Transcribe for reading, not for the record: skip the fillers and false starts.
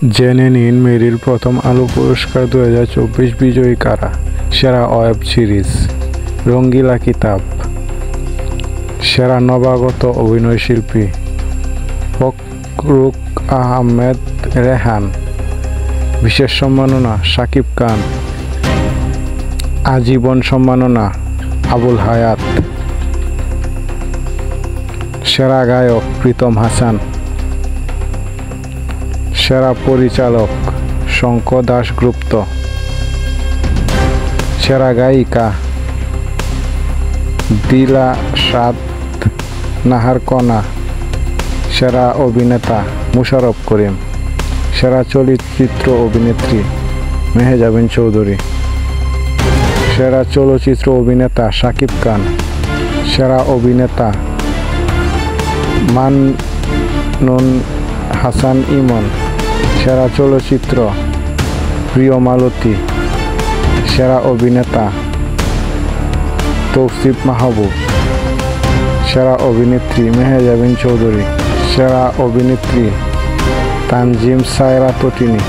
জেনে নিন মেরিল প্রথম আলো পুরস্কার 2024 বিজয়ী কারা। সেরা ওয়েব সিরিজ, রঙ্গিলা কিতাব। সেরা নবাগত অভিনয়শিল্পী, ফখরুক আহমেদ রেহান। বিশেষ সম্মাননা, শাকিব খান। আজীবন সম্মাননা, আবুল হায়াত। সেরা গায়ক, প্রীতম হাসান। সেরা পরিচালক, শঙ্কর দাশগুপ্ত। সেরা গায়িকা, দিলাশাদ নাহারকণা। সেরা অভিনেতা, মুশাররফ করিম। সেরা চলচ্চিত্র অভিনেত্রী, মেহজাবিন চৌধুরী। সেরা চলচ্চিত্র অভিনেতা, শাকিব খান। সেরা অভিনেতা, মান্নান হাসান ইমন। সেরা চলচ্চিত্র, প্রিয়মালতী। সেরা অভিনেতা, তৌসিফ মাহবুব। সেরা অভিনেত্রী, মেহজাবিন চৌধুরী। সেরা অভিনেত্রী, তানজিম সায়রা তটিনী।